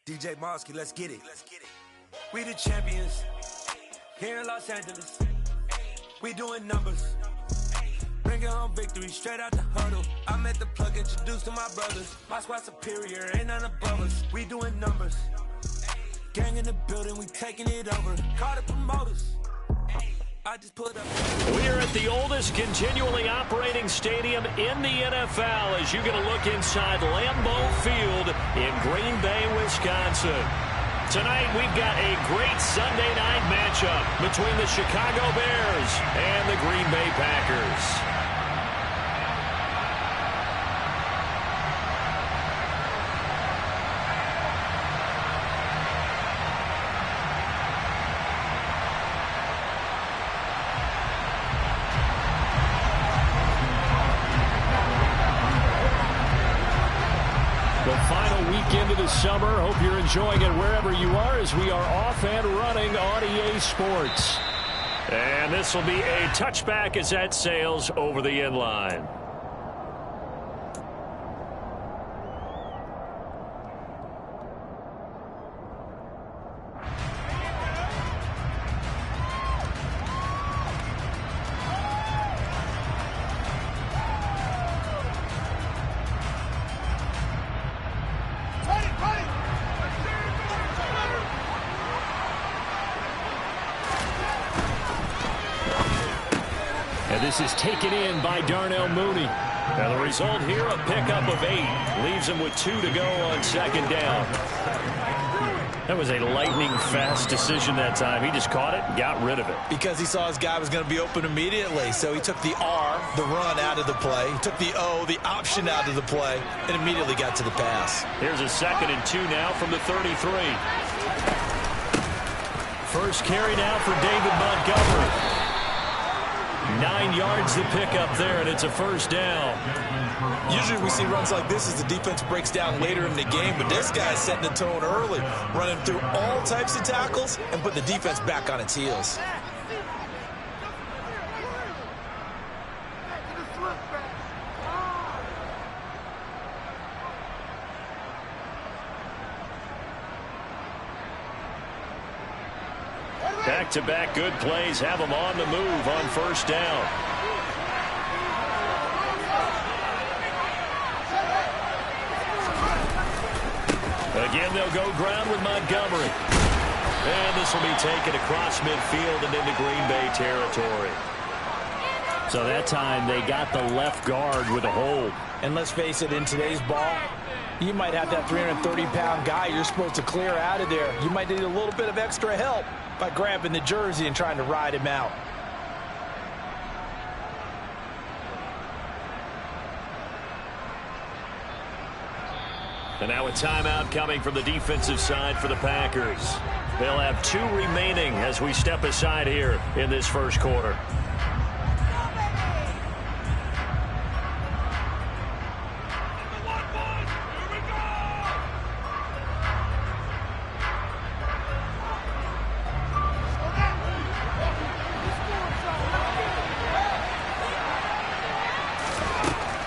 DJ Mosky, let's get it. We the champions here in Los Angeles. We doing numbers. Bringing home victory straight out the huddle. I met the plug, introduced to my brothers. My squad superior, ain't none above us. We doing numbers. Gang in the building, we taking it over. Call the promoters. I just put up. We're at the oldest continually operating stadium in the NFL as you get a look inside Lambeau Field in Green Bay, Wisconsin. Tonight we've got a great Sunday night matchup between the Chicago Bears and the Green Bay Packers. Into the summer. Hope you're enjoying it wherever you are as we are off and running on EA Sports. And this will be a touchback as that sails over the end line. This is taken in by Darnell Mooney. And the result here, a pickup of 8. Leaves him with 2 to go on second down. That was a lightning-fast decision that time. He just caught it and got rid of it. Because he saw his guy was going to be open immediately. So he took the R, the run, out of the play. He took the O, the option, out of the play, and immediately got to the pass. Here's a 2nd and 2 now from the 33. First carry now for David Montgomery. 9 yards to pick up there, and it's a first down. Usually we see runs like this as the defense breaks down later in the game, but this guy's setting the tone early, running through all types of tackles and putting the defense back on its heels. Back-to-back good plays have them on the move on first down. Again, they'll go ground with Montgomery. And this will be taken across midfield and into Green Bay territory. So that time they got the left guard with a hold. And let's face it, in today's ball, you might have that 330-pound guy you're supposed to clear out of there. You might need a little bit of extra help by grabbing the jersey and trying to ride him out. And now a timeout coming from the defensive side for the Packers. They'll have 2 remaining as we step aside here in this first quarter.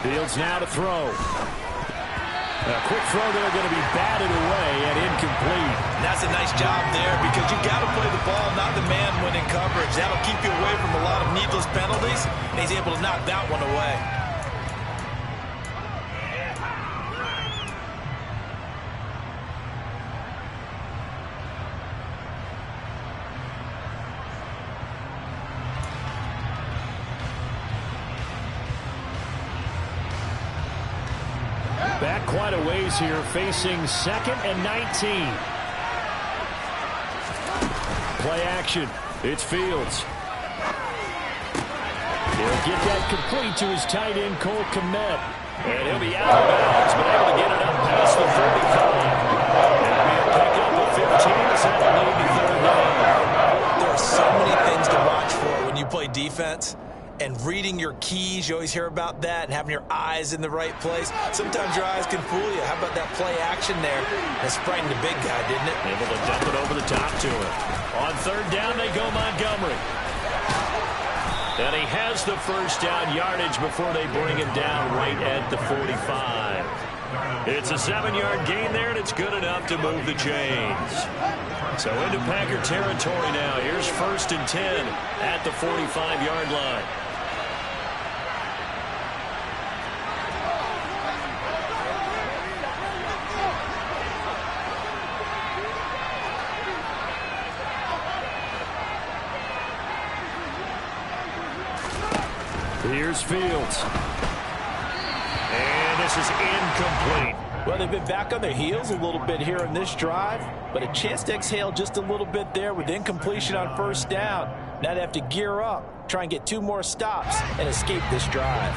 Fields now to throw. A quick throw there going to be batted away and incomplete. And that's a nice job there because you got to play the ball, not the man when in coverage. That'll keep you away from a lot of needless penalties, and he's able to knock that one away. Back quite a ways here, facing 2nd and 19. Play action. It's Fields. He'll get that complete to his tight end, Cole Kmet. And he'll be out of bounds, but able to get it up past the 35. It'll be a pickup of 15 to set the lead to 3rd down. There are so many things to watch for when you play defense. And reading your keys, you always hear about that, and having your eyes in the right place. Sometimes your eyes can fool you. How about that play action there? That frightened the big guy, didn't it? Able to dump it over the top to him. On 3rd down, they go Montgomery. And he has the first down yardage before they bring him down right at the 45. It's a 7-yard gain there, and it's good enough to move the chains. So into Packer territory now. Here's 1st and 10 at the 45-yard line. Here's Fields. And this is incomplete. Well, they've been back on their heels a little bit here in this drive, but a chance to exhale just a little bit there with incompletion on 1st down. Now they have to gear up, try and get 2 more stops, and escape this drive.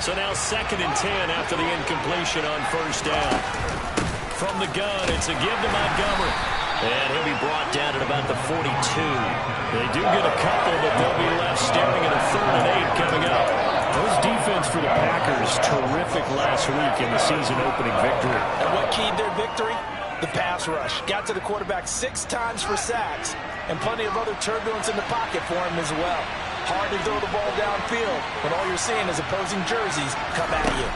So now 2nd and 10 after the incompletion on 1st down. From the gun, it's a give to Montgomery. And he'll be brought down at about the 42. They do get a couple, but they'll be left staring at a 3rd and 8 coming up. Those defense for the Packers, terrific last week in the season opening victory. And what keyed their victory? The pass rush. Got to the quarterback 6 times for sacks, and plenty of other turbulence in the pocket for him as well. Hard to throw the ball downfield when all you're seeing is opposing jerseys come at you.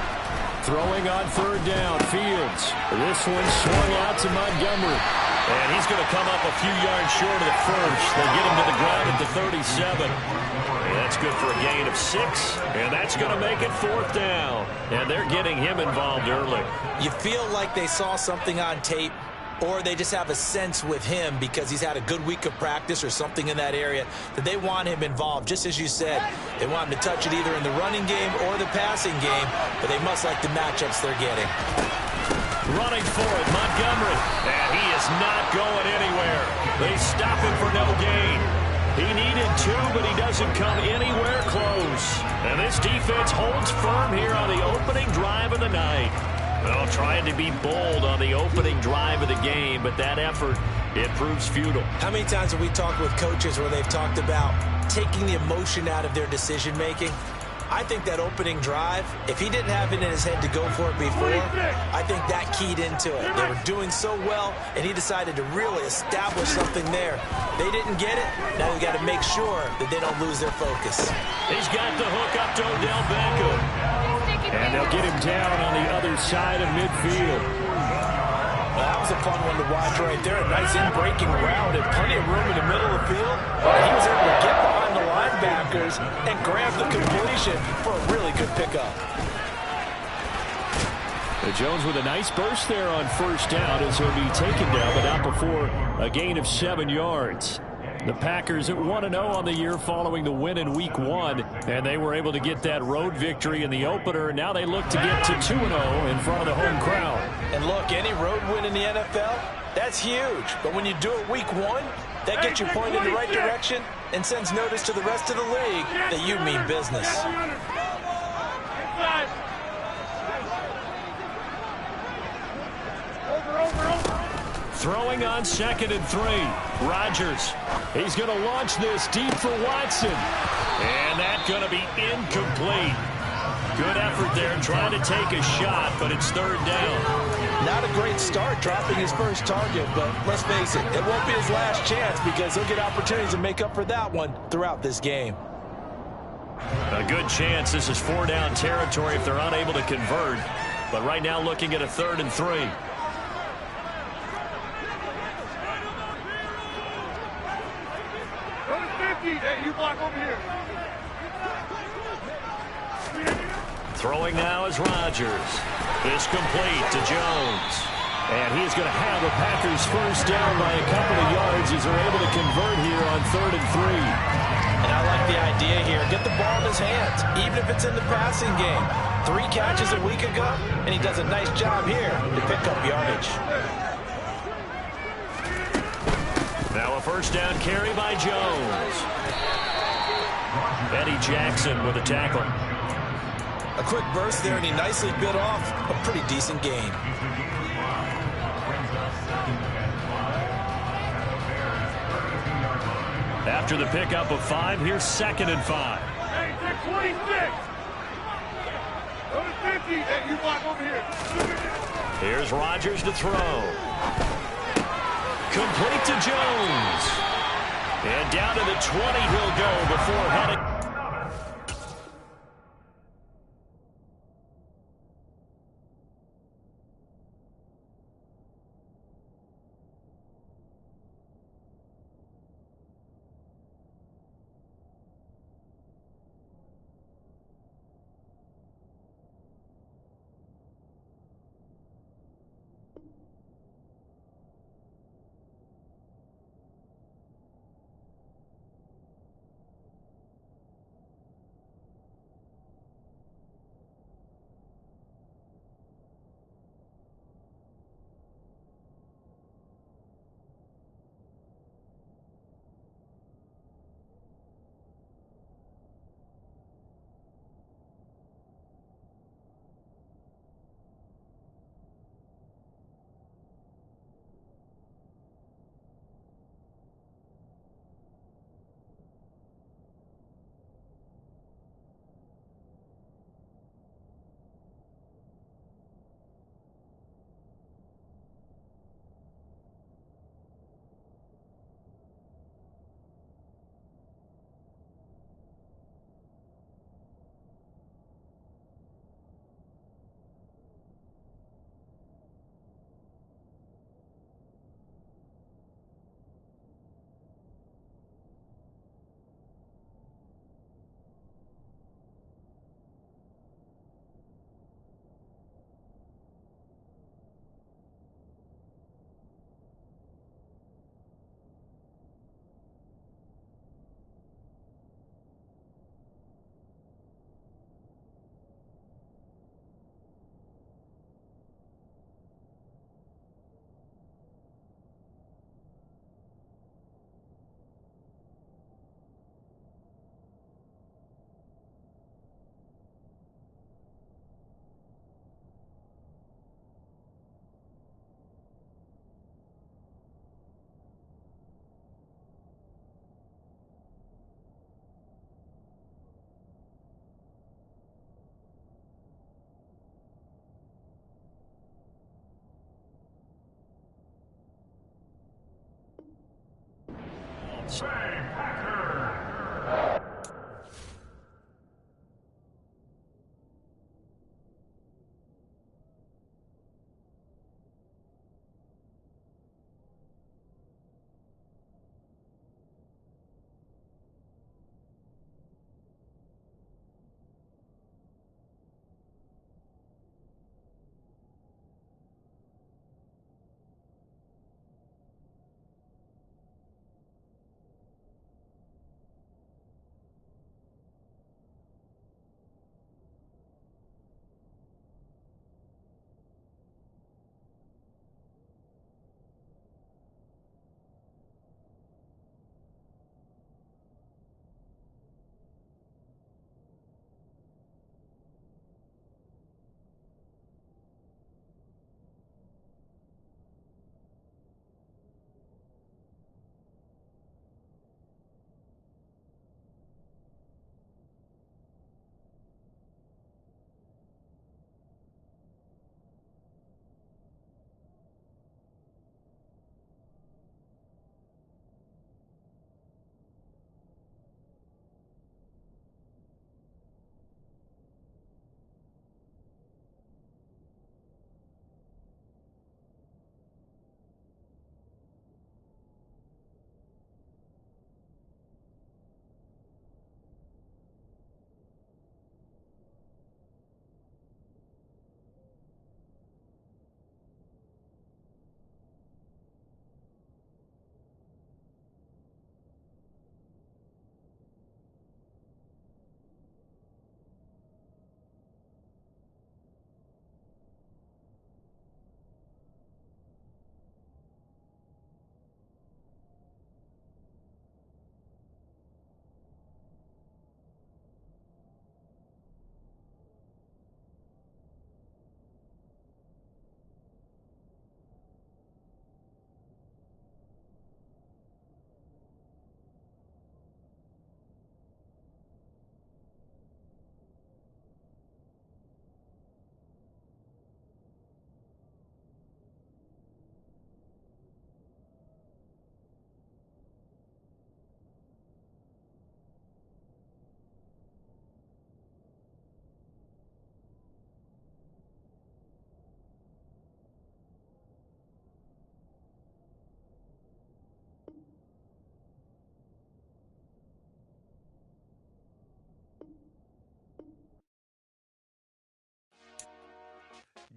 Throwing on 3rd down, Fields. This one swung out to Montgomery. And he's going to come up a few yards short of the first. They get him to the ground at the 37. And that's good for a gain of 6. And that's going to make it 4th down. And they're getting him involved early. You feel like they saw something on tape, or they just have a sense with him because he's had a good week of practice or something in that area that they want him involved. Just as you said, they want him to touch it either in the running game or the passing game, but they must like the matchups they're getting. Running for it, Montgomery. And he is not going anywhere. They stop him for no gain. He needed 2, but he doesn't come anywhere close. And this defense holds firm here on the opening drive of the night. Well, trying to be bold on the opening drive of the game, but that effort, it proves futile. How many times have we talked with coaches where they've talked about taking the emotion out of their decision-making? I think that opening drive, if he didn't have it in his head to go for it before, I think that keyed into it. They were doing so well, and he decided to really establish something there. They didn't get it. Now they've got to make sure that they don't lose their focus. He's got the hook up to Odell Beckham. And they'll get him down on the other side of midfield. Well, that was a fun one to watch right there. A nice in-breaking route and plenty of room in the middle of the field. He was able to get behind the linebackers and grab the completion for a really good pickup. Jones with a nice burst there on 1st down as he'll be taken down, but not before a gain of 7 yards. The Packers at 1-0 on the year following the win in Week 1, and they were able to get that road victory in the opener. Now they look to get to 2-0 in front of the home crowd. And look, any road win in the NFL, that's huge. But when you do it Week 1, that gets you pointed in the right direction and sends notice to the rest of the league that you mean business. Throwing on 2nd and 3. Rodgers. He's going to launch this deep for Watson. And that's going to be incomplete. Good effort there trying to take a shot, but it's 3rd down. Not a great start dropping his first target, but let's face it, it won't be his last chance because he'll get opportunities to make up for that one throughout this game. A good chance this is 4-down territory if they're unable to convert. But right now looking at a 3rd and 3. Hey, you block over here. Throwing now is Rodgers. This complete to Jones. And he's going to have the Packers first down by a couple of yards as they're able to convert here on 3rd and 3. And I like the idea here. Get the ball in his hands, even if it's in the passing game. 3 catches a week ago, and he does a nice job here to pick up yardage. Now a first down carry by Jones. Eddie Jackson with a tackle. A quick burst there, and he nicely bit off a pretty decent gain. After the pickup of 5, here's 2nd and 5. Hey, they're 26. Over 50. Hey, you block over here. Here's Rodgers to throw. Complete to Jones. And down to the 20 he'll go before heading.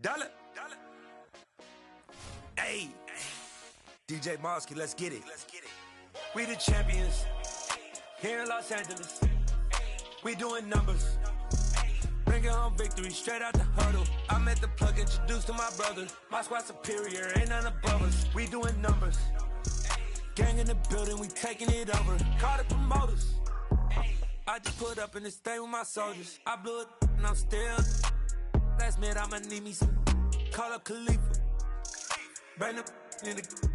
Dollar. Hey, DJ Mosky, let's get it. We the champions here in Los Angeles. We doing numbers. Bringing home victory straight out the huddle. I met the plug, introduced to my brother. My squad superior, ain't none above us. We doing numbers. Gang in the building, we taking it over. Call the promoters. I just put up in this thing with my soldiers. I blew it and I'm still. Last minute I'ma need me some. Call up Khalifa. Bring the in the.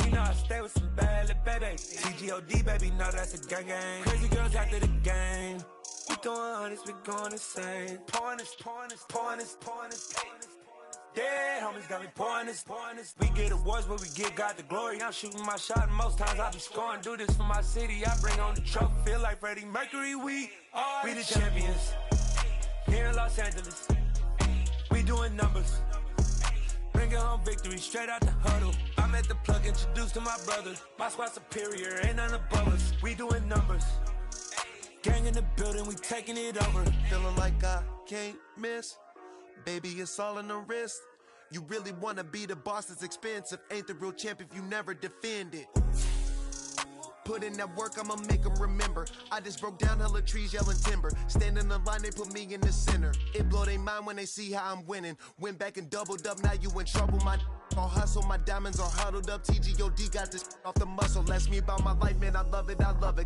You know I stay with some bad little baby. TGOD baby, no that's a gang gang. Crazy girls after the game. We doing honest, we going insane. Pouring this. Dead homies got me pouring this. We get awards, but we give God the glory. I'm shooting my shot, and most times I be scoring. Do this for my city, I bring on the trophy. Feel like Freddie Mercury, we the champions here in Los Angeles. We doing numbers. Bringing home victory straight out the huddle. I met the plug, introduced to my brother. My squad superior, ain't none above us. We doing numbers. Gang in the building, we taking it over. Feeling like I can't miss. Baby, it's all in the wrist. You really wanna be the boss, it's expensive. Ain't the real champ if you never defend it. Put in that work, I'ma make them remember. I just broke down hella trees, yelling timber. Stand in the line, they put me in the center. It blow their mind when they see how I'm winning. Went back and doubled up, now you in trouble. My all hustle, my diamonds are huddled up. TGOD got this off the muscle. Ask me about my life, man, I love it.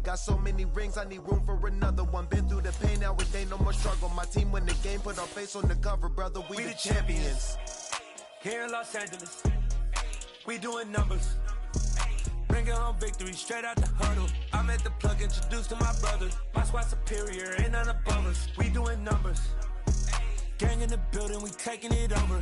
Got so many rings, I need room for another one. Been through the pain, now it ain't no more struggle. My team win the game, put our face on the cover, brother. We the champions. Here in Los Angeles, we doing numbers. Bringing home victory straight out the huddle. I met the plug, introduced to my brother. My squad superior, ain't none above us. We doing numbers. Gang in the building, we taking it over.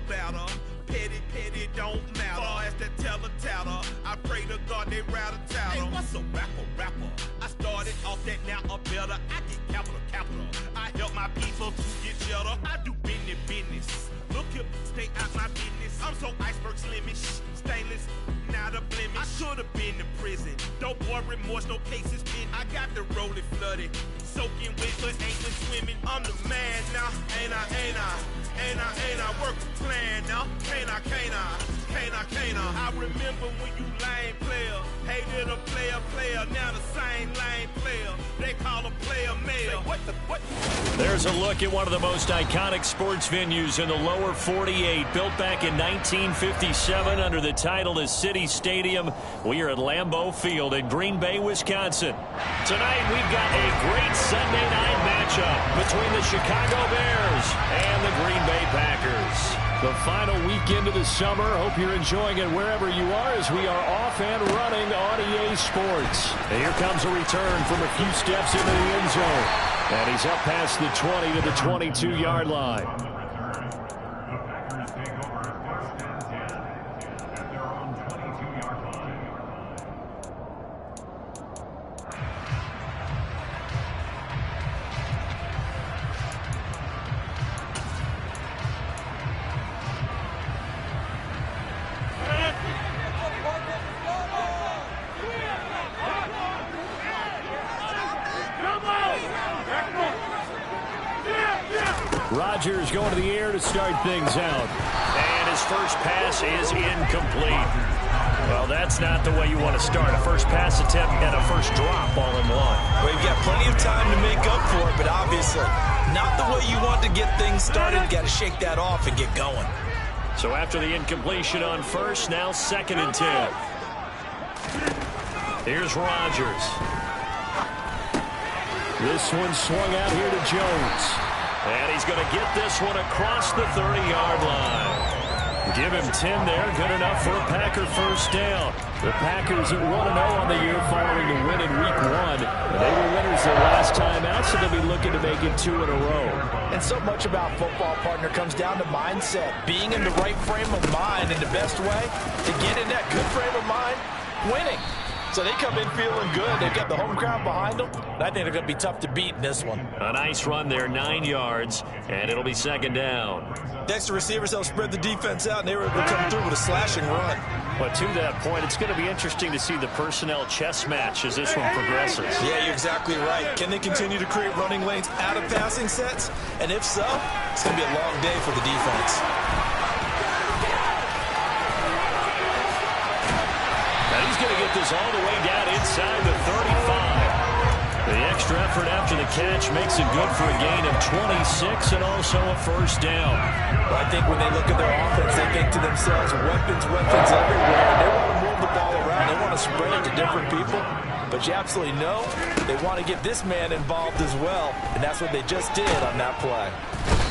Better. Petty don't matter. Far as the teller, I pray to God they rattle tattle. Hey, what's a rapper? I started off that, now I'm better. I get capital. I help my people to get cheddar. I do business. Look here, stay out my business. I'm so iceberg slimish, stainless, not a blemish. I should have been to prison. Don't boy remorse, no cases pinned. I got the rolling flooded, soaking wet, but ain't been swimming. I'm the man now, ain't I? Work the plan now, can't I? I remember when you lame player, hated a player, now the same lame player. They call a player mayor. What? There's a look at one of the most iconic sports venues in the lower 48, built back in 1957 under the title of City Stadium. We are at Lambeau Field in Green Bay, Wisconsin. Tonight we've got a great Sunday night matchup between the Chicago Bears and the Green Bay Packers. The final weekend of the summer. Hope you're enjoying it wherever you are as we are off and running on EA Sports. And here comes a return from a few steps into the end zone. And he's up past the 20 to the 22-yard line. Rodgers going to the air to start things out. And his first pass is incomplete. Well, that's not the way you want to start. A first pass attempt and a first drop all in one. Well, you've got plenty of time to make up for it, but obviously not the way you want to get things started. You got to shake that off and get going. So after the incompletion on first, now 2nd and 10. Here's Rodgers. This one swung out here to Jones. And he's going to get this one across the 30-yard line. Give him 10 there. Good enough for a Packer first down. The Packers at 1-0 on the year following the win in Week 1. They were winners their last time out, so they'll be looking to make it 2 in a row. And so much about football, partner, comes down to mindset. Being in the right frame of mind, and the best way to get in that good frame of mind, winning. So they come in feeling good. They've got the home crowd behind them. And I think they're going to be tough to beat in this one. A nice run there, 9 yards, and it'll be second down. Next, the receivers help spread the defense out, and they were able to come through with a slashing run. But to that point, it's going to be interesting to see the personnel chess match as this one progresses. Yeah, you're exactly right. Can they continue to create running lanes out of passing sets? And if so, it's going to be a long day for the defense. And he's going to get this all the way down inside the 35. The extra effort after the catch makes it good for a gain of 26 and also a first down. But I think when they look at their offense, they think to themselves, weapons everywhere. And they want to move the ball around. They want to spread it to different people. But you absolutely know they want to get this man involved as well. And that's what they just did on that play.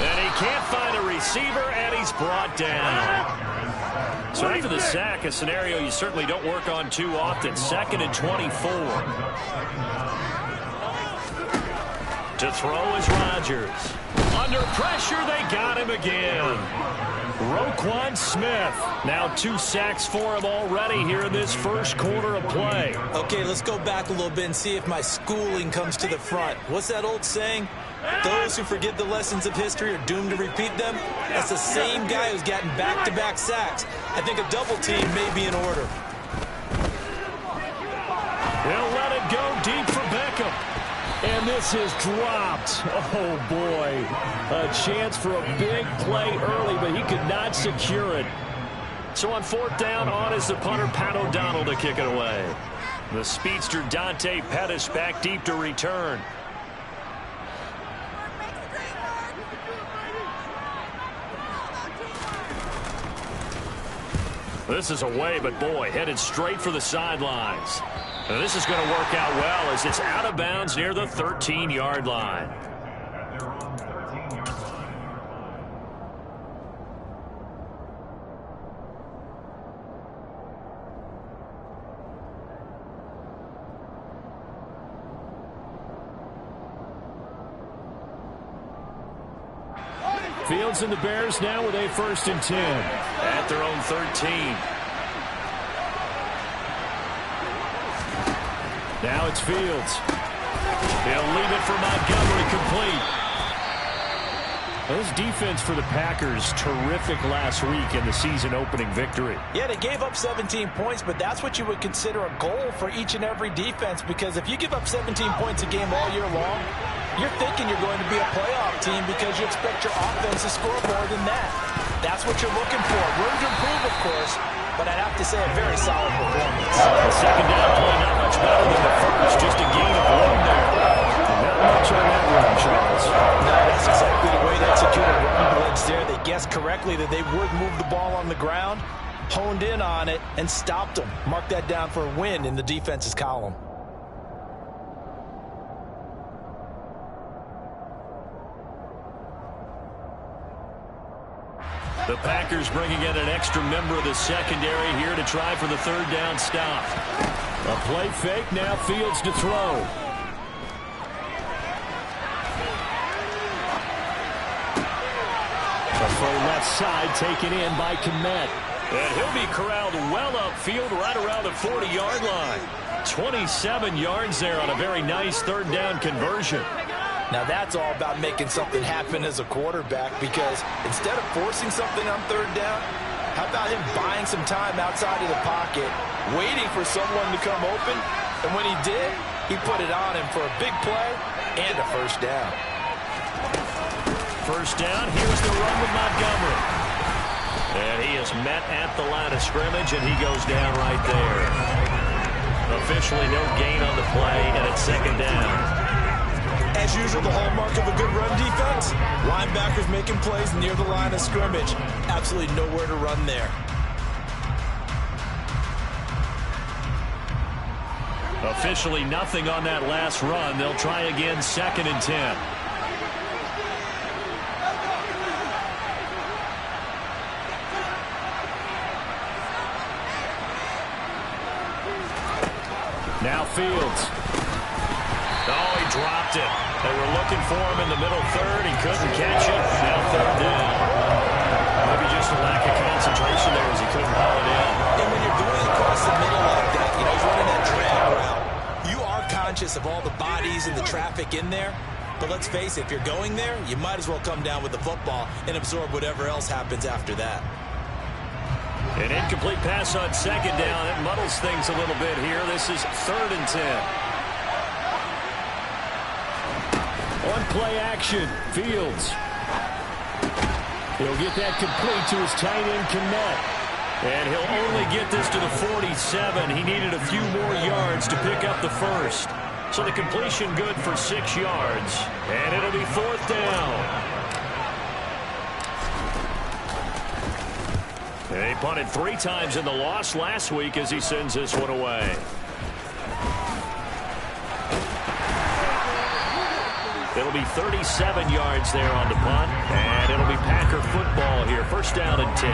And he can't find a receiver, and he's brought down. So after the sack, a scenario you certainly don't work on too often. 2nd and 24. To throw is Rodgers. Under pressure, they got him again. Roquan Smith. Now 2 sacks for him already here in this first quarter of play. Okay, let's go back a little bit and see if my schooling comes to the front. What's that old saying? Those who forget the lessons of history are doomed to repeat them. That's the same guy who's gotten back-to-back sacks. I think a double team may be in order. He'll let it go deep for Beckham. And this is dropped. Oh, boy. A chance for a big play early, but he could not secure it. So on 4th down, on is the punter, Pat O'Donnell, to kick it away. The speedster, Dante Pettis, back deep to return. This is away, but boy, headed straight for the sidelines. Now this is going to work out well as it's out of bounds near the 13-yard line. Fields and the Bears now with a 1st and 10 at their own 13. Now it's Fields. He'll leave it for Montgomery, complete. This defense for the Packers, terrific last week in the season-opening victory. Yeah, they gave up 17 points, but that's what you would consider a goal for each and every defense, because if you give up 17 points a game all year long, you're thinking you're going to be a playoff team because you expect your offense to score more than that. That's what you're looking for. Room to improve, of course, but I'd have to say a very solid performance. The second down play not much better than the first, just a gain of 1 there. Not much on that run, Charles. No, that's exactly the way they executed run blitz there. They guessed correctly that they would move the ball on the ground, honed in on it, and stopped them. Mark that down for a win in the defense's column. The Packers bringing in an extra member of the secondary here to try for the 3rd down stop. A play fake, now Fields to throw. A full left side taken in by Kmet. And he'll be corralled well upfield right around the 40-yard line. 27 yards there on a very nice 3rd down conversion. Now that's all about making something happen as a quarterback, because instead of forcing something on 3rd down, how about him buying some time outside of the pocket, waiting for someone to come open, and when he did, he put it on him for a big play and a 1st down. 1st down, here's the run with Montgomery. And he is met at the line of scrimmage, and he goes down right there. Officially no gain on the play, and it's 2nd down. As usual, the hallmark of a good run defense, linebackers making plays near the line of scrimmage. Absolutely nowhere to run there. Officially nothing on that last run. They'll try again, 2nd and 10. Now Fields. Oh, he dropped it. They were looking for him in the middle third. He couldn't catch it. Now 3rd down. Maybe just a lack of concentration there as he couldn't haul it in. And when you're going across the middle like that, he's running that drag route. You are conscious of all the bodies and the traffic in there. But let's face it, if you're going there, you might as well come down with the football and absorb whatever else happens after that. An incomplete pass on 2nd down. It muddles things a little bit here. This is 3rd and 10. On play action, Fields. He'll get that complete to his tight end, Kmet. And he'll only get this to the 47. He needed a few more yards to pick up the first. So the completion good for 6 yards. And it'll be 4th down. They punted 3 times in the loss last week as he sends this one away. It'll be 37 yards there on the punt, and it'll be Packer football here. 1st down and 10.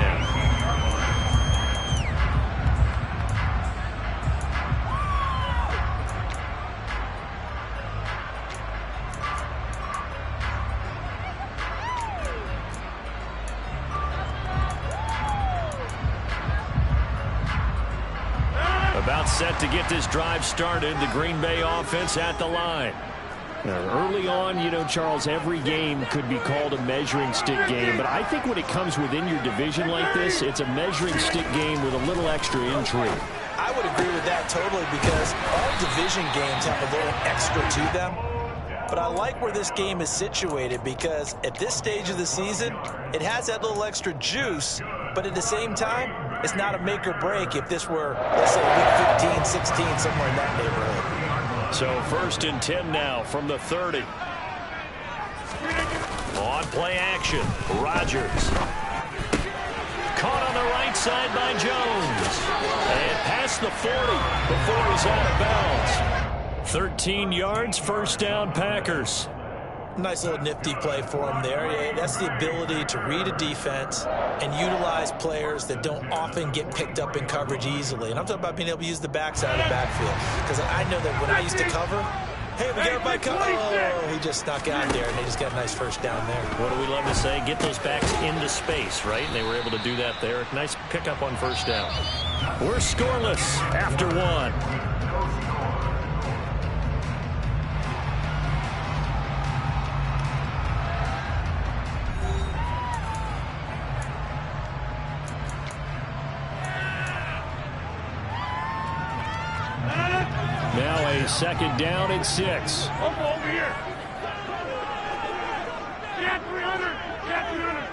About set to get this drive started. The Green Bay offense at the line. Now, early on, Charles, every game could be called a measuring stick game. But I think when it comes within your division like this, it's a measuring stick game with a little extra intrigue. I would agree with that totally because all division games have a little extra to them. But I like where this game is situated because at this stage of the season, it has that little extra juice. But at the same time, it's not a make or break if this were, let's say, week 15, 16, somewhere in that neighborhood. So 1st and 10 now from the 30. On play action, Rodgers. Caught on the right side by Jones. And past the 40 before he's out of bounds. 13 yards, 1st down, Packers. Nice little nifty play for him there. Yeah, that's the ability to read a defense and utilize players that don't often get picked up in coverage easily. And I'm talking about being able to use the backside of the backfield. Because I know that when I used to cover, hey, we got everybody covered. Oh, he just snuck out there, and they just got a nice 1st down there. What do we love to say? Get those backs into space, right? And they were able to do that there. Nice pickup on 1st down. We're scoreless after 1. Now a 2nd down and 6. Over here. Get 300. Get 300.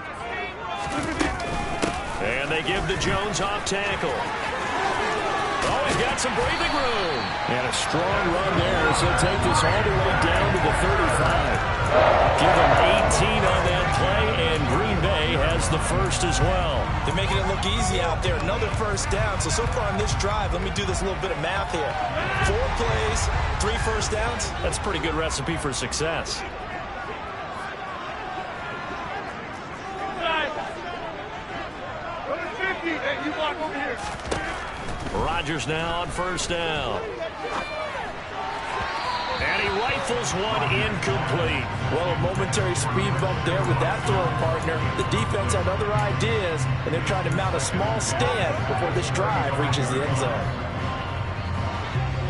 And they give the Jones off tackle. Oh, he's got some breathing room. And a strong run there as he'll take this all the way down to the 35. Give him 18 on that play, and Green Bay has the first as well. They're making it look easy out there. Another 1st down. So far on this drive, let me do this little bit of math here. 4 plays, 3 1st downs. That's a pretty good recipe for success. Hey, you walk over here. Rodgers now on 1st down. And he rifles one incomplete. Well, a momentary speed bump there with that throwing partner. The defense had other ideas, and they're trying to mount a small stand before this drive reaches the end zone.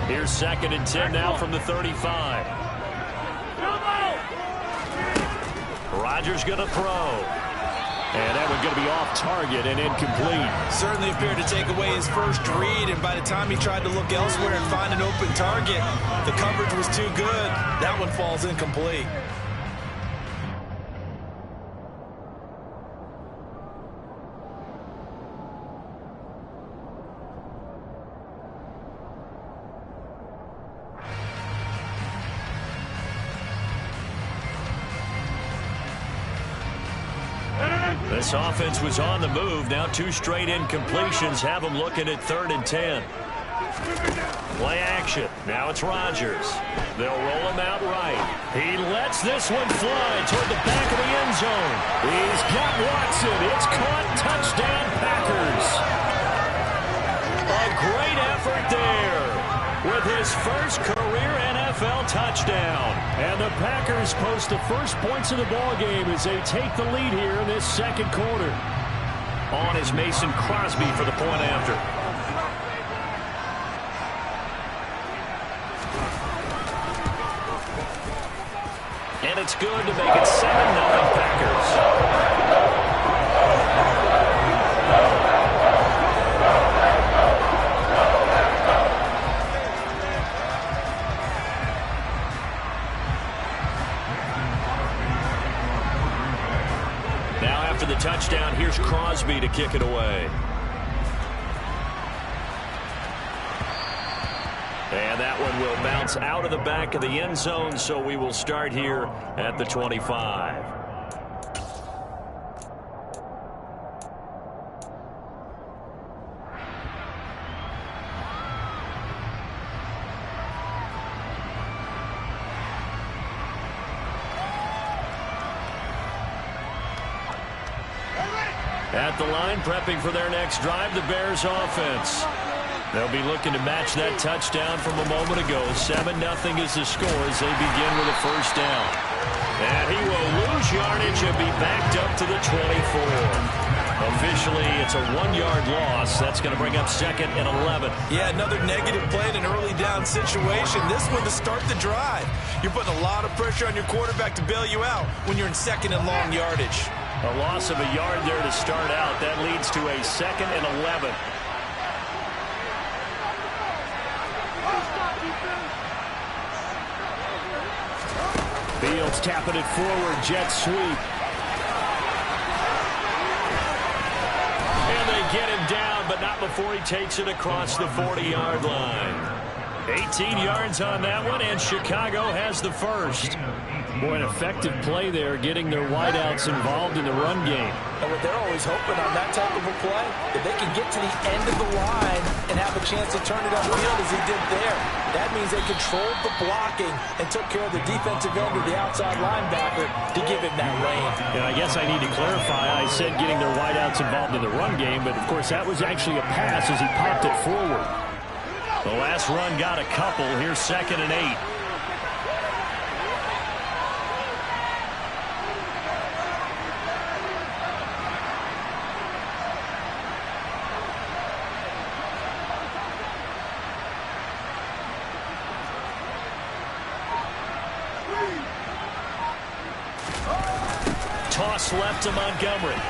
Here's 2nd and 10 now from the 35. Rodgers going to throw. And that one's going to be off target and incomplete. Certainly appeared to take away his first read, and by the time he tried to look elsewhere and find an open target, the coverage was too good. That one falls incomplete. This offense was on the move. Now 2 straight incompletions have them looking at 3rd and 10. Play action. Now it's Rodgers. They'll roll him out right. He lets this one fly toward the back of the end zone. He's got Watson. It's caught. Touchdown, Packers. A great effort there with his first career NFL touchdown. And the Packers post the first points of the ballgame as they take the lead here in this second quarter. On is Mason Crosby for the point after. And it's good to make it 7-0 Packers. The touchdown, here's Crosby to kick it away. And that one will bounce out of the back of the end zone, so we will start here at the 25. At the line, prepping for their next drive, the Bears offense. They'll be looking to match that touchdown from a moment ago. 7-0 is the score as they begin with a first down. And he will lose yardage and be backed up to the 24. Officially, it's a 1-yard loss. That's going to bring up 2nd and 11. Yeah, another negative play in an early down situation. This one to start the drive. You're putting a lot of pressure on your quarterback to bail you out when you're in 2nd and long yardage. A loss of a yard there to start out. That leads to a 2nd and 11. Fields tapping it forward. Jet sweep. And they get him down, but not before he takes it across the 40-yard line. 18 yards on that one, and Chicago has the first. Boy, an effective play there, getting their wideouts involved in the run game. And what they're always hoping on that type of a play, if they can get to the end of the line and have a chance to turn it upfield as he did there. That means they controlled the blocking and took care of the defensive end or the outside linebacker to give him that lane. And I guess I need to clarify, I said getting their wideouts involved in the run game, but of course that was actually a pass as he popped it forward. The last run got a couple. Here's 2nd and 8. Toss left to Montgomery.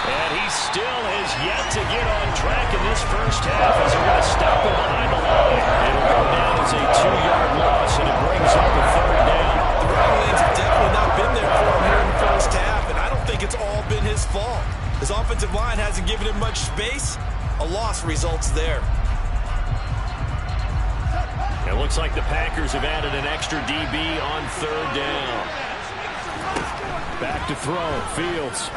And he still has yet to get on track in this first half as they're going to stop him behind the line. It'll go down as a 2-yard loss, and it brings up a 3rd down. The running lanes have definitely not been there for him here in the first half, and I don't think it's all been his fault. His offensive line hasn't given him much space. A loss results there. It looks like the Packers have added an extra DB on 3rd down. Back to throw. Fields.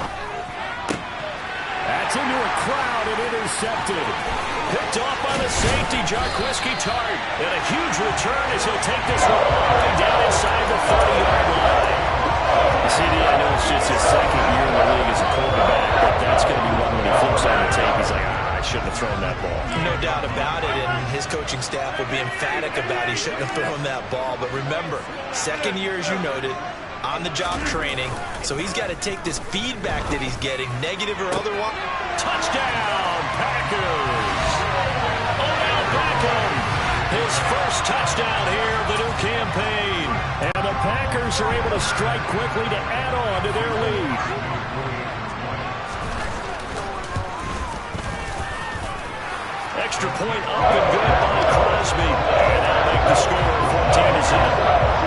That's into a crowd and intercepted. Picked off by the safety, Jarquiski Tart. And a huge return as he'll take this one all the way down inside the 30-yard line. CD, I know it's just his 2nd year in the league as a quarterback, but that's going to be one when he flips on the tape. He's like, I shouldn't have thrown that ball. No doubt about it, and his coaching staff will be emphatic about he shouldn't have thrown that ball. But remember, 2nd year, as you noted, on-the-job training, so he's got to take this feedback that he's getting, negative or otherwise. Touchdown, Packers! Odell Beckham, his first touchdown here of the new campaign. And the Packers are able to strike quickly to add on to their lead. Extra point up and good by Crosby. And that'll make the score 14-0.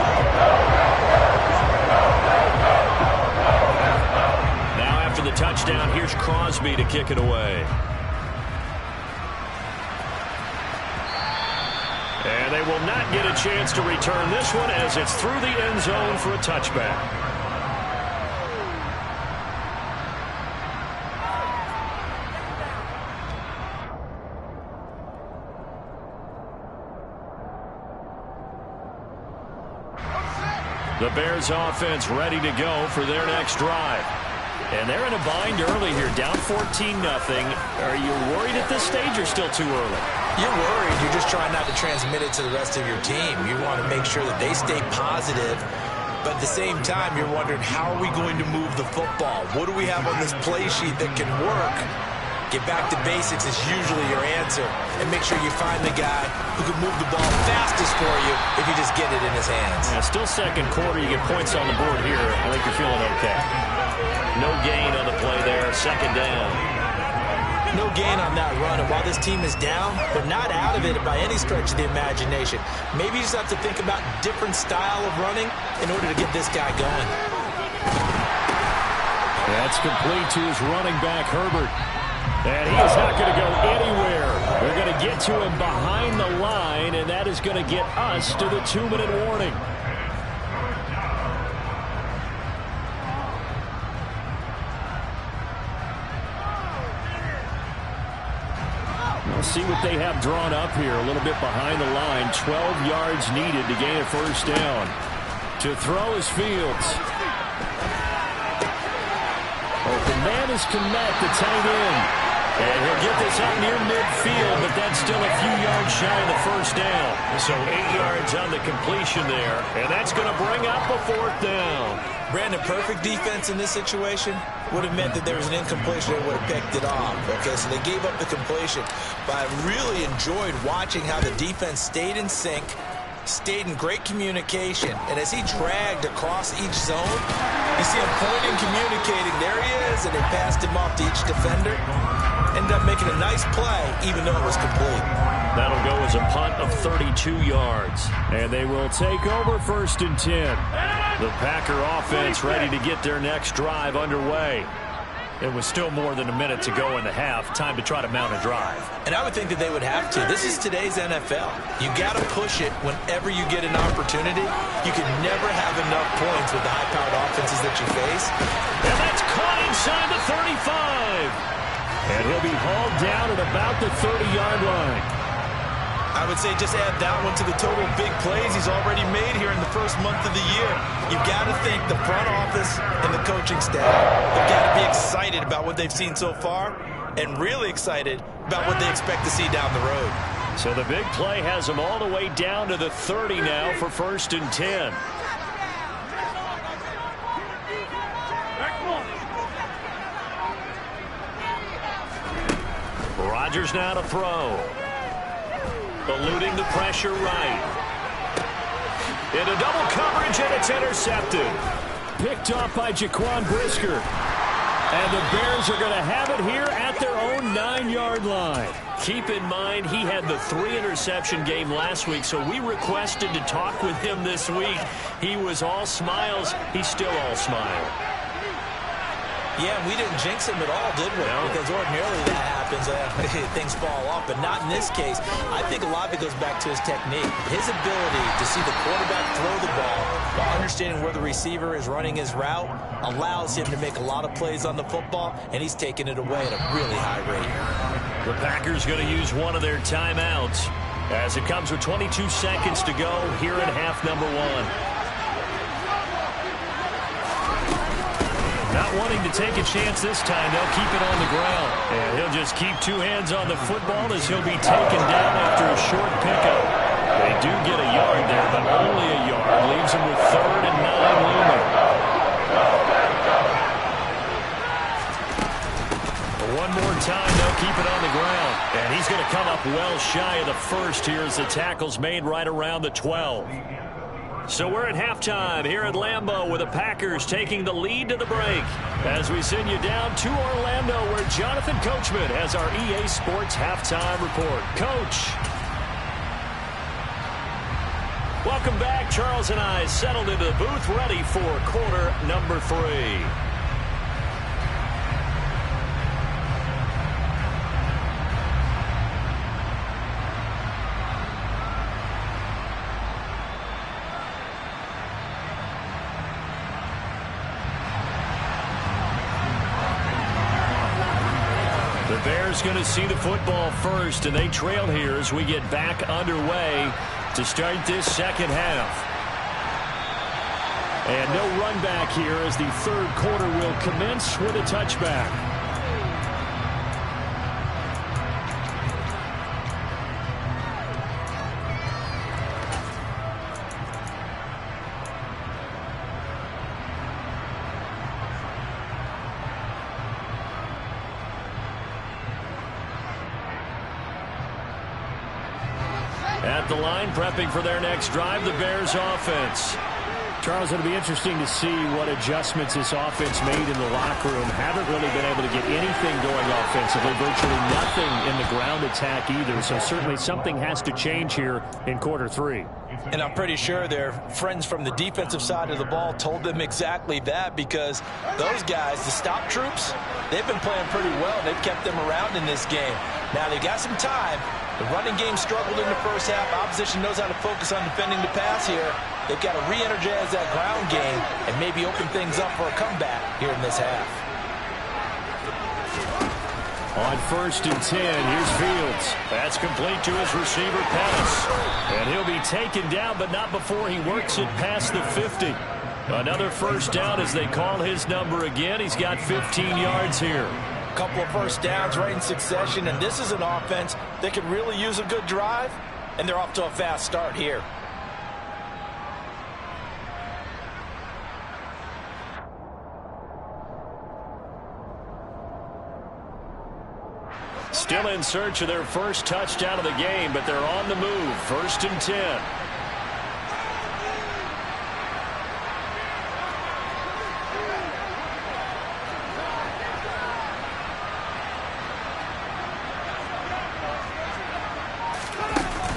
The touchdown, here's Crosby to kick it away. And they will not get a chance to return this one as it's through the end zone for a touchback. The Bears offense ready to go for their next drive. And they're in a bind early here, down 14-0. Are you worried at this stage or still too early? You're worried. You're just trying not to transmit it to the rest of your team. You want to make sure that they stay positive. But at the same time, you're wondering, how are we going to move the football? What do we have on this play sheet that can work? Get back to basics is usually your answer. And make sure you find the guy who can move the ball fastest for you if you just get it in his hands. Yeah, still second quarter. You get points on the board here. I think you're feeling okay. No gain on the play there. Second down. No gain on that run. And while this team is down, they're not out of it by any stretch of the imagination. Maybe you just have to think about different style of running in order to get this guy going. That's complete to his running back, Herbert. And he is not going to go anywhere. They're going to get to him behind the line, and that is going to get us to the 2-minute warning. We'll see what they have drawn up here. A little bit behind the line. 12 yards needed to gain a first down. To throw is Fields. Open man is Kmet, the tight end. And he'll get this up near midfield, but that's still a few yards shy of the first down. So 8 yards on the completion there, and that's going to bring up a fourth down. Brandon, perfect defense in this situation would have meant that there was an incompletion that would have picked it off. Okay, so they gave up the completion. But I really enjoyed watching how the defense stayed in sync, stayed in great communication, and as he dragged across each zone, you see him pointing, communicating. There he is, and they passed him off to each defender. Ended up making a nice play, even though it was complete. That'll go as a punt of 32 yards. And they will take over 1st and 10. The Packer offense ready to get their next drive underway. It was still more than a minute to go in the half. Time to try to mount a drive. And I would think that they would have to. This is today's NFL. You got to push it whenever you get an opportunity. You can never have enough points with the high-powered offenses that you face. And that's caught inside the 35. And he'll be hauled down at about the 30-yard line. I would say just add that one to the total big plays he's already made here in the first month of the year. You've got to think the front office and the coaching staff have got to be excited about what they've seen so far and really excited about what they expect to see down the road. So the big play has them all the way down to the 30 now for 1st and 10. Rodgers now to throw. Eluding the pressure right. Into double coverage, and it's intercepted. Picked off by Jaquan Brisker. And the Bears are going to have it here at their own 9-yard line. Keep in mind, he had the 3-interception game last week, so we requested to talk with him this week. He was all smiles. He's still all smile. Yeah, we didn't jinx him at all, did we? No. Because ordinarily that happens, things fall off, but not in this case. I think a lot of it goes back to his technique. His ability to see the quarterback throw the ball while understanding where the receiver is running his route allows him to make a lot of plays on the football, and he's taking it away at a really high rate. The Packers going to use one of their timeouts as it comes with 22 seconds to go here in half number 1. Not wanting to take a chance this time, they'll keep it on the ground. And he'll just keep 2 hands on the football as he'll be taken down after a short pickup. They do get a yard there, but only a yard. Leaves him with 3rd and 9 looming. But one more time, they'll keep it on the ground. And he's going to come up well shy of the first here as the tackle's made right around the 12. So we're at halftime here at Lambeau with the Packers taking the lead to the break as we send you down to Orlando where Jonathan Coachman has our EA Sports halftime report. Coach. Welcome back. Charles and I settled into the booth ready for quarter number 3. Bears going to see the football first, and they trail here as we get back underway to start this second half. And no run back here as the third quarter will commence with a touchback. At the line, prepping for their next drive, the Bears offense. Charles, it'll be interesting to see what adjustments this offense made in the locker room. Haven't really been able to get anything going offensively, virtually nothing in the ground attack either. So certainly something has to change here in quarter three. And I'm pretty sure their friends from the defensive side of the ball told them exactly that, because those guys, the stop troops, they've been playing pretty well. They've kept them around in this game. Now they've got some time. The running game struggled in the first half. Opposition knows how to focus on defending the pass here. They've got to re-energize that ground game and maybe open things up for a comeback here in this half. On 1st and 10, here's Fields. That's complete to his receiver, Pettis. And he'll be taken down, but not before he works it past the 50. Another first down as they call his number again. He's got 15 yards here. A couple of first downs right in succession, and this is an offense that could really use a good drive, and they're off to a fast start here. Still in search of their first touchdown of the game, but they're on the move. 1st and 10.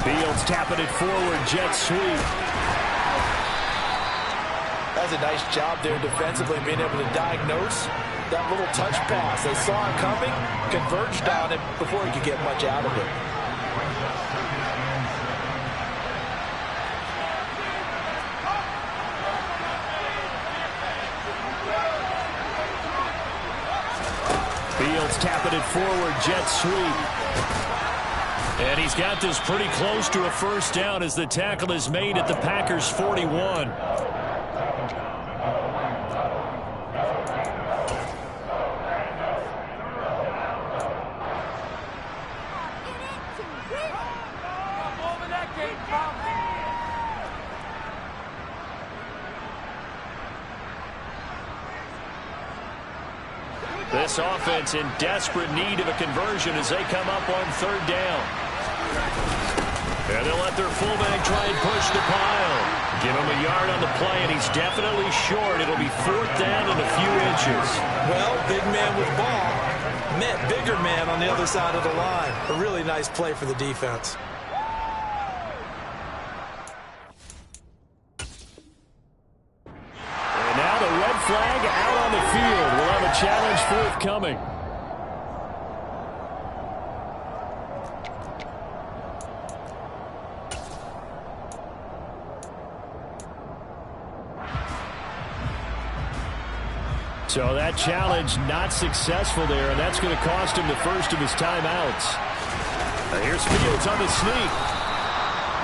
Fields tapping it forward, jet sweep. That's a nice job there defensively, being able to diagnose that little touch pass. They saw it coming, converged on it before he could get much out of it. Fields tapping it forward, jet sweep. And he's got this pretty close to a first down as the tackle is made at the Packers' 41. This offense in desperate need of a conversion as they come up on 3rd down. And they'll let their fullback try and push the pile. Give him a yard on the play, and he's definitely short. It'll be 4th down and a few inches. Well, big man with ball met bigger man on the other side of the line. A really nice play for the defense. And now the red flag out on the field. We'll have a challenge forthcoming. So that challenge not successful there, and that's going to cost him the first of his timeouts. Here's Fields on the sneak.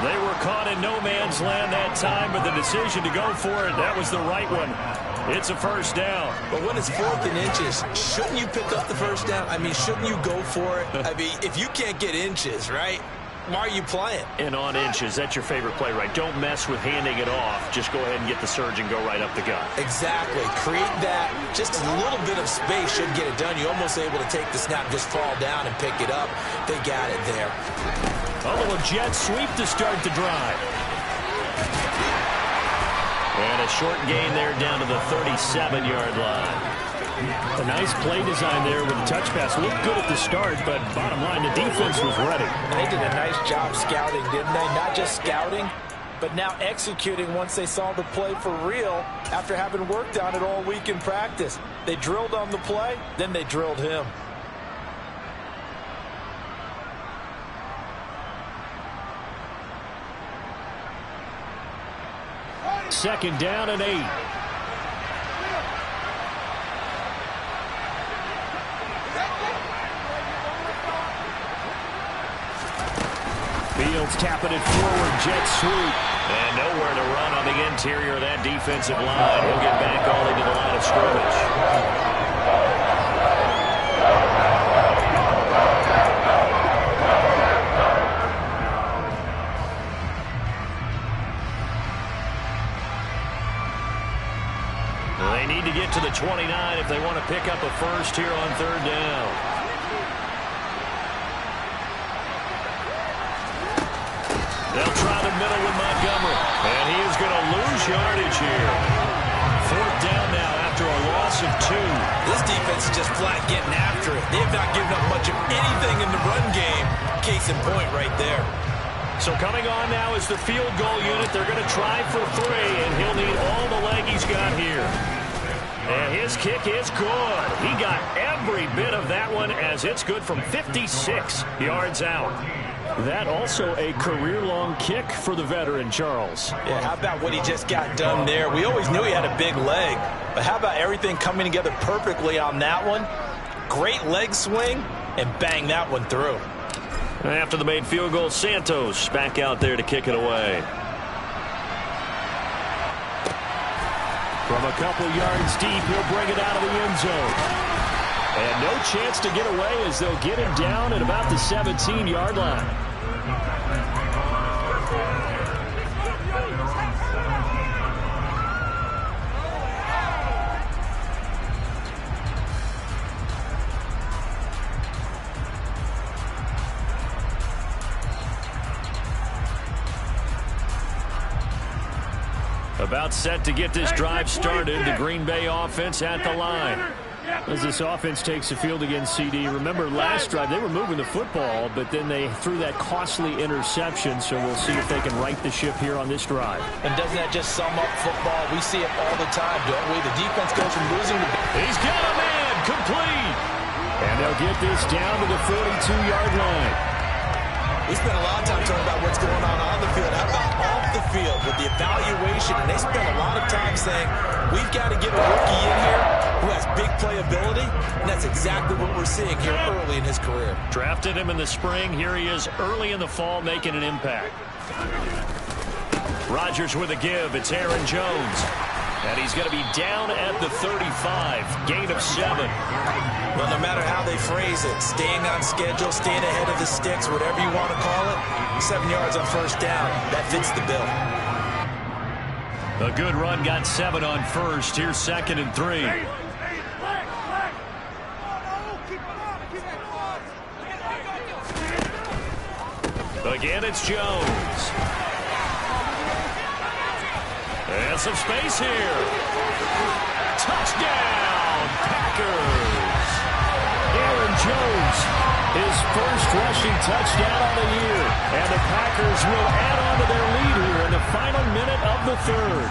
They were caught in no man's land that time, but the decision to go for it, that was the right one. It's a first down. But when it's 4th and inches, shouldn't you pick up the first down? I mean, shouldn't you go for it? I mean, if you can't get inches, right, why are you playing? And on inches, that's your favorite play, right? Don't mess with handing it off. Just go ahead and get the surge and go right up the gut. Exactly. Create that. Just a little bit of space should get it done. You're almost able to take the snap, just fall down and pick it up. They got it there. A little jet sweep to start the drive. And a short gain there down to the 37-yard line. A nice play design there with the touch pass. Looked good at the start, but bottom line, the defense was ready. And they did a nice job scouting, didn't they? Not just scouting, but now executing once they saw the play for real after having worked on it all week in practice. They drilled on the play, then they drilled him. Second down and 8. Fields tapping it forward, jet sweep. And nowhere to run on the interior of that defensive line. He'll get back all into the line of scrimmage. They need to get to the 29 if they want to pick up a first here on third down. They'll try the middle with Montgomery. And he is going to lose yardage here. Fourth down now after a loss of 2. This defense is just flat getting after it. They have not given up much of anything in the run game. Case in point right there. So coming on now is the field goal unit. They're going to try for 3, and he'll need all the leg he's got here. And his kick is good. He got every bit of that one as it's good from 56 yards out. That also a career-long kick for the veteran, Charles. Yeah, how about what he just got done there? We always knew he had a big leg, but how about everything coming together perfectly on that one? Great leg swing, and bang that one through. After the made field goal, Santos back out there to kick it away. From a couple yards deep, he'll bring it out of the end zone. And no chance to get away as they'll get him down at about the 17-yard line. About set to get this drive started. The Green Bay offense at the line. As this offense takes the field against CD, remember last drive they were moving the football, but then they threw that costly interception, so we'll see if they can right the ship here on this drive. And doesn't that just sum up football? We see it all the time, don't we? The defense goes from losing to... He's got a man, complete! And they'll get this down to the 42-yard line. We spent a lot of time talking about what's going on the field. How about off the field with the evaluation? And they spent a lot of time saying, we've got to get a rookie in here who has big playability, and that's exactly what we're seeing here early in his career. Drafted him in the spring. Here he is early in the fall making an impact. Rodgers with a give. It's Aaron Jones. And he's going to be down at the 35. Gain of 7. Well, no matter how they phrase it, staying on schedule, staying ahead of the sticks, whatever you want to call it, 7 yards on first down, that fits the bill. A good run got 7 on first. Here's 2nd and 3. Again, it's Jones. And some space here. Touchdown, Packers. Aaron Jones, his first rushing touchdown of the year. And the Packers will add on to their lead here in the final minute of the third.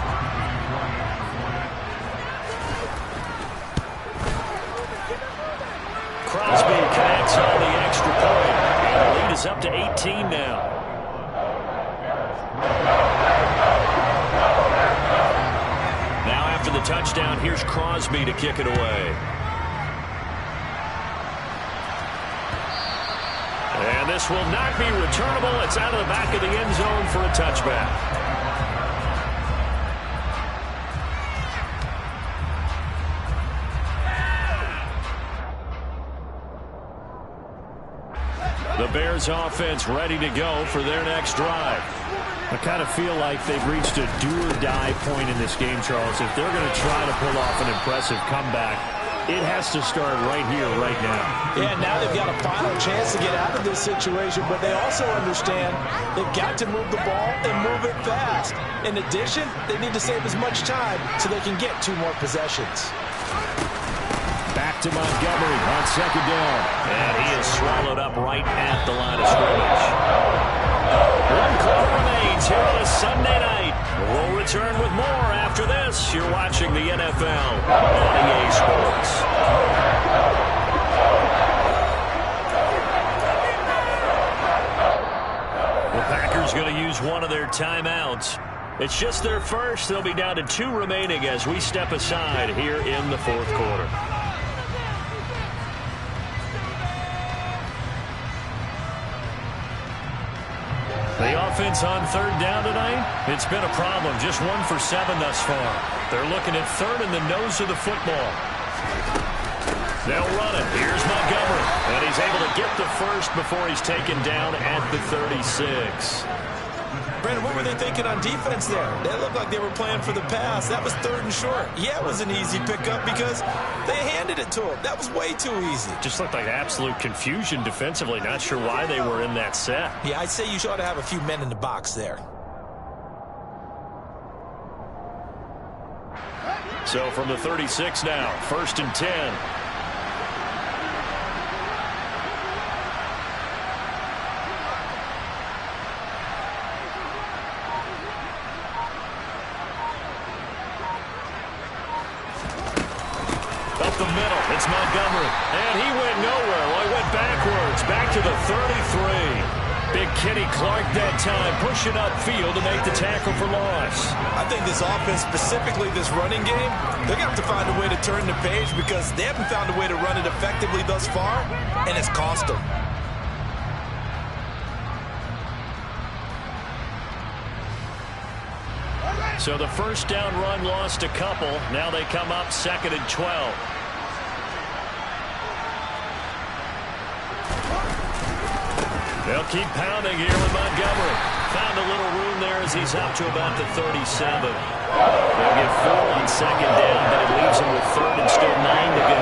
Crosby connects on the extra point. And the lead is up to 18 now. Now after the touchdown, here's Crosby to kick it away. And this will not be returnable. It's out of the back of the end zone for a touchback. The Bears offense ready to go for their next drive. I kind of feel like they've reached a do-or-die point in this game, Charles. If they're going to try to pull off an impressive comeback, it has to start right here, right now. Yeah, now they've got a final chance to get out of this situation, but they also understand they've got to move the ball and move it fast. In addition, they need to save as much time so they can get 2 more possessions. Back to Montgomery on 2nd down. And he is swallowed up right at the line of scrimmage. 1 quarter remains here on a Sunday night. We'll return with more after this. You're watching the NFL on EA Sports. The Packers going to use one of their timeouts. It's just their first. They'll be down to 2 remaining as we step aside here in the 4th quarter. The offense on third down tonight, it's been a problem. Just 1 for 7 thus far. They're looking at third in the nose of the football. They'll run it. Here's Montgomery. And he's able to get the first before he's taken down at the 36. Brandon, what were they thinking on defense there? They looked like they were playing for the pass. That was 3rd and short. Yeah, it was an easy pickup because they handed it to him. That was way too easy. Just looked like absolute confusion defensively. Not sure why they were in that set. Yeah, I'd say you ought to have a few men in the box there. So from the 36 now, 1st and 10. The middle, it's Montgomery, and he went nowhere. Well, he went backwards, back to the 33. Big Kenny Clark that time, pushing upfield to make the tackle for loss. I think this offense, specifically this running game, they're going to have to find a way to turn the page because they haven't found a way to run it effectively thus far, and it's cost them. So the first down run lost a couple. Now they come up 2nd and 12. They'll keep pounding here with Montgomery. Found a little room there as he's up to about the 37. They'll get 4 on 2nd down, but it leaves him with 3rd and still 9 to go.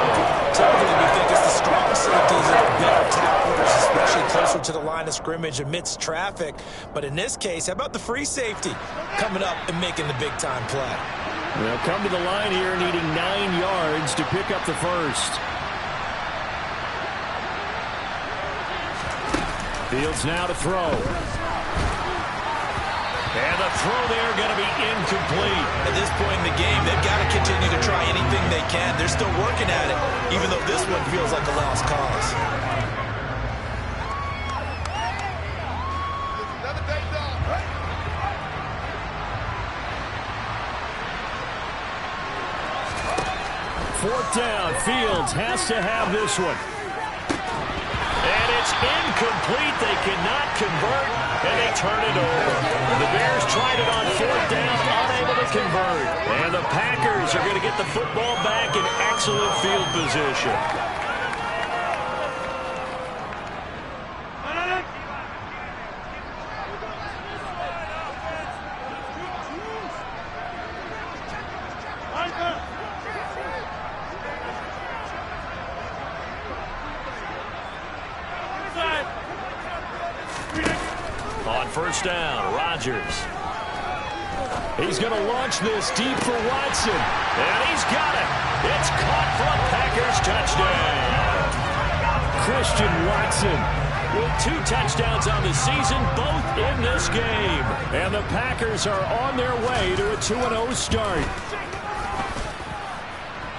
Typically, we think it's the strong safeties that are better tacklers, especially closer to the line of scrimmage amidst traffic. But in this case, how about the free safety coming up and making the big-time play? They'll come to the line here needing 9 yards to pick up the first. Fields now to throw. And the throw there going to be incomplete. At this point in the game, they've got to continue to try anything they can. They're still working at it, even though this one feels like a lost cause. Fourth down. Fields has to have this one. And it's incomplete. They cannot convert, and they turn it over. The Bears tried it on 4th down, unable to convert. And the Packers are going to get the football back in excellent field position. On 1st down, Rodgers. He's going to launch this deep for Watson. And he's got it. It's caught for a Packers touchdown. Christian Watson with 2 touchdowns on the season, both in this game. And the Packers are on their way to a 2-0 start.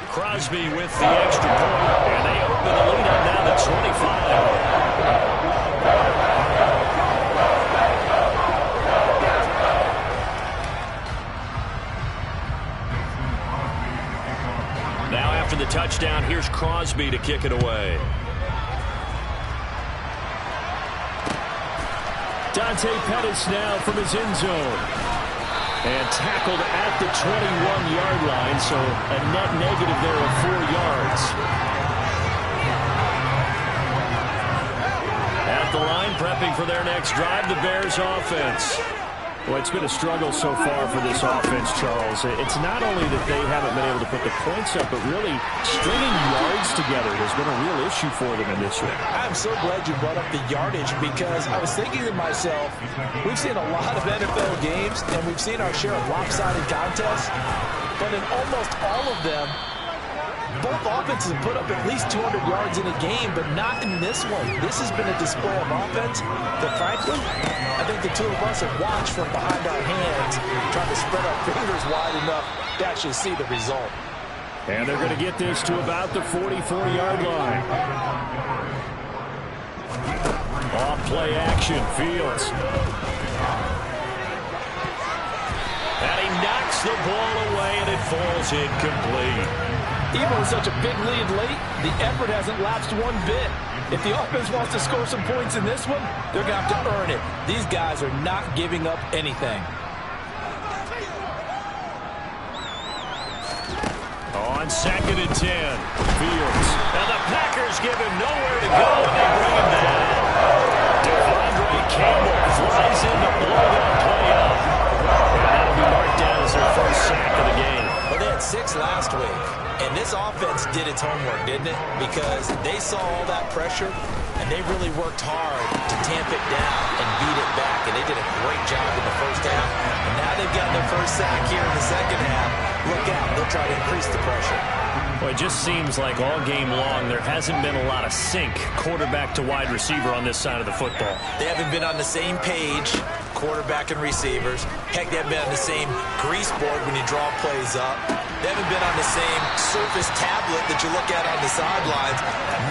Crosby with the extra point. And they open the lead up now to 25. Now after the touchdown, here's Crosby to kick it away. Dante Pettis now from his end zone. And tackled at the 21-yard line, so a net negative there of 4 yards. At the line, prepping for their next drive, the Bears offense. Well, it's been a struggle so far for this offense, Charles. It's not only that they haven't been able to put the points up, but really stringing yards together has been a real issue for them in this one. I'm so glad you brought up the yardage because I was thinking to myself, we've seen a lot of NFL games and we've seen our share of lopsided contests, but in almost all of them, both offenses have put up at least 200 yards in a game, but not in this one. This has been a display of offense that, frankly, I think the two of us have watched from behind our hands, trying to spread our fingers wide enough to actually see the result. And they're going to get this to about the 44-yard line. Off play action, Fields. And he knocks the ball away, and it falls incomplete. Even with such a big lead late, the effort hasn't lapsed one bit. If the offense wants to score some points in this one, they're going to have to earn it. These guys are not giving up anything. On 2nd and 10, Fields. And the Packers give him nowhere to go, and they bring him down. Devondre Campbell flies in to blow that play up. And that'll be marked down as their first sack of the game. Well, they had 6 last week, and this offense did its homework, didn't it? Because they saw all that pressure, and they really worked hard to tamp it down and beat it back, and they did a great job in the first half. And now they've gotten their first sack here in the second half. Look out, they'll try to increase the pressure. Well, it just seems like all game long there hasn't been a lot of sync quarterback to wide receiver on this side of the football. They haven't been on the same page, quarterback and receivers. Heck, they haven't been on the same grease board when you draw plays up. They haven't been on the same Surface tablet that you look at on the sidelines.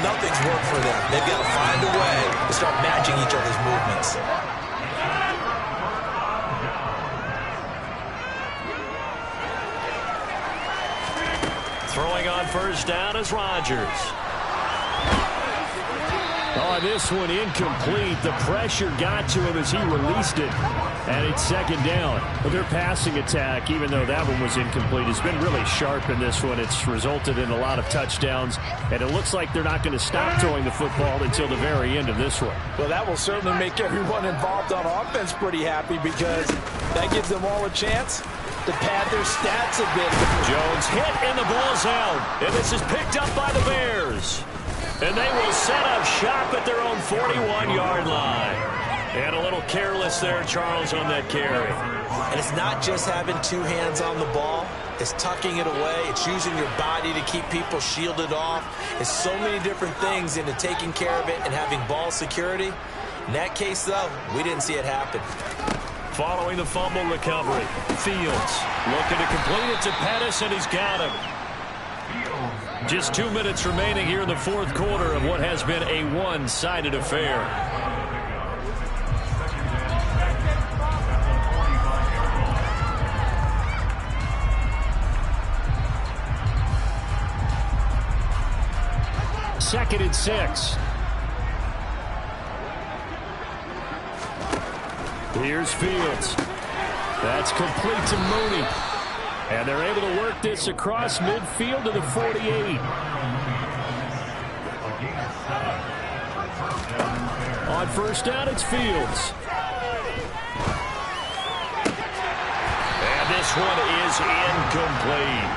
Nothing's worked for them. They've got to find a way to start matching each other's movements. Throwing on first down is Rodgers. Oh, this one incomplete. The pressure got to him as he released it. And it's 2nd down. But their passing attack, even though that one was incomplete, has been really sharp in this one. It's resulted in a lot of touchdowns. And it looks like they're not going to stop throwing the football until the very end of this one. Well, that will certainly make everyone involved on offense pretty happy because that gives them all a chance to pad their stats a bit. Jones hit and the ball's out. And this is picked up by the Bears. And they will set up shop at their own 41-yard line. And a little careless there, Charles, on that carry. And it's not just having 2 hands on the ball. It's tucking it away. It's using your body to keep people shielded off. It's so many different things into taking care of it and having ball security. In that case, though, we didn't see it happen. Following the fumble recovery, Fields looking to complete it to Pettis, and he's got him. Just 2 minutes remaining here in the fourth quarter of what has been a one-sided affair. Second and 6. Here's Fields. That's complete to Mooney. And they're able to work this across midfield to the 48. On first down, it's Fields. And this one is incomplete.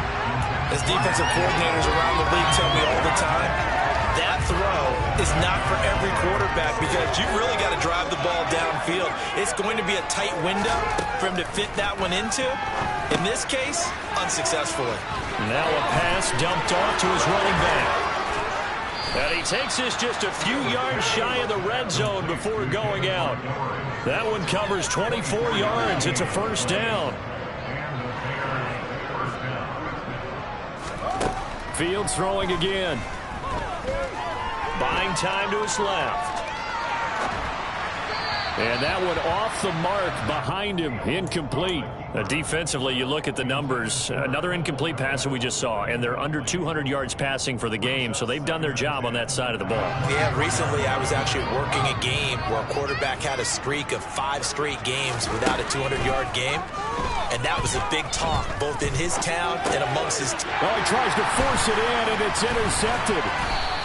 As defensive coordinators around the league tell me all the time, that throw is not for every quarterback because you've really got to drive the ball downfield. It's going to be a tight window for him to fit that one into. In this case, unsuccessfully. Now a pass dumped off to his running back. And he takes this just a few yards shy of the red zone before going out. That one covers 24 yards. It's a first down. Fields throwing again. Buying time to his left. And that one off the mark behind him, incomplete. Defensively, you look at the numbers. Another incomplete pass that we just saw, and they're under 200 yards passing for the game, so they've done their job on that side of the ball. Yeah, recently I was actually working a game where a quarterback had a streak of 5 straight games without a 200-yard game, and that was a big talk, both in his town and amongst his team. Oh, he tries to force it in, and it's intercepted.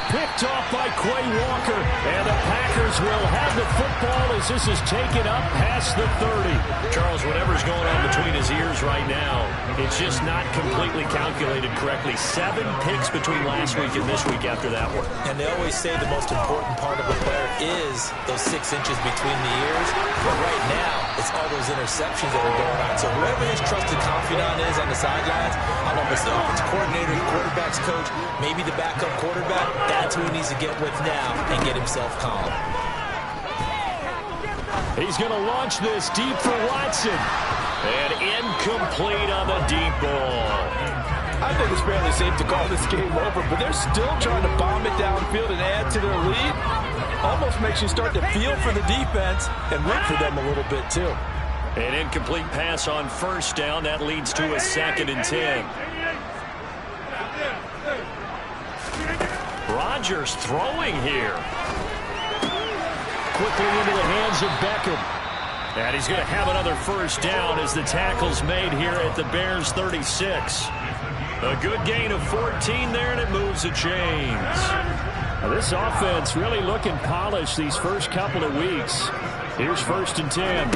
Picked off by Quay Walker, and the Packers will have the football as this is taken up past the 30. Charles, whatever's going on between his ears right now, it's just not completely calculated correctly. 7 picks between last week and this week after that one. And they always say the most important part of a player is those 6 inches between the ears. But right now, it's all those interceptions that are going on. So whoever his trusted confidant is on the sidelines, I don't know if it's the offensive coordinator, the quarterback's coach, maybe the backup quarterback, that's who he needs to get with now and get himself calm. He's going to launch this deep for Watson. And incomplete on the deep ball. I think it's fairly safe to call this game over, but they're still trying to bomb it downfield and add to their lead. Almost makes you start to feel for the defense and root for them a little bit too. An incomplete pass on first down. That leads to a 2nd and 10. Rodgers throwing here. Quickly into the hands of Beckham. And he's going to have another first down as the tackle's made here at the Bears 36. A good gain of 14 there, and it moves the chains. Now this offense really looking polished these first couple of weeks. Here's 1st and 10.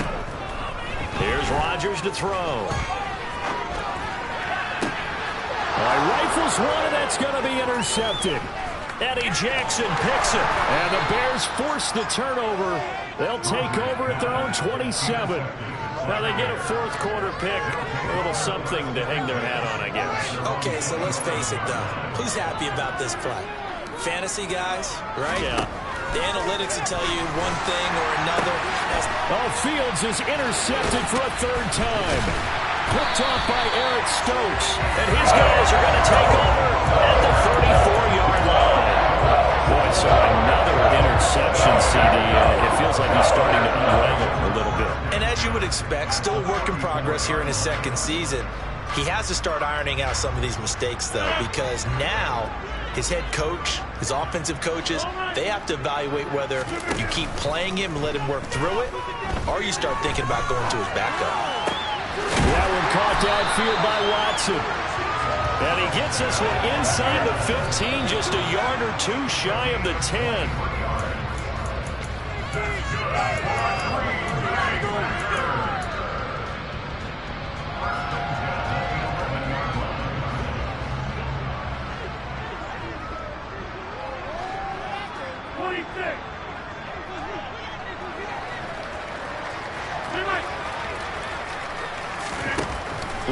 Here's Rodgers to throw. Rifles one, and that's going to be intercepted. Eddie Jackson picks it. And the Bears force the turnover. They'll take over at their own 27. Now they get a 4th quarter pick. A little something to hang their hat on, I guess. Okay, so let's face it, though. Who's happy about this play? Fantasy guys, right? Yeah. The analytics will tell you one thing or another. Fields is intercepted for a 3rd time. Picked off by Eric Stokes. And his guys are going to take over at the 34-yard line. Boy, so another interception, CD. It feels like he's starting to unravel a little bit. And as you would expect, still a work in progress here in his 2nd season. He has to start ironing out some of these mistakes, though, because now his head coach, his offensive coaches, they have to evaluate whether you keep playing him and let him work through it, or you start thinking about going to his backup. That one caught downfield by Watson. And he gets this one inside the 15, just a yard or 2 shy of the 10.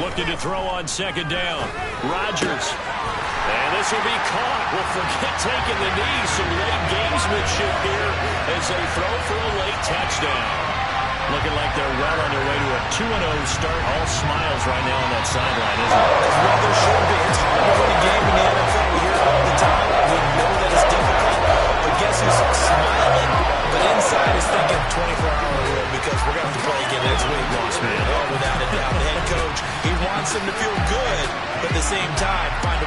Looking to throw on 2nd down. Rodgers. And this will be caught. Well, forget taking the knee. Some late gamesmanship here as they throw for a late touchdown. Looking like they're well on their way to a 2-0 start. All smiles right now on that sideline, isn't it? As well there should be. It's hard to win a game in the NFL. We hear it all the time. We know that it's difficult. But guess who's smiling? But inside is thinking 24-hour rule because we're going to have to play again next week. Lost, man. Oh, without a doubt. The head coach, he wants them to feel good, but at the same time, find a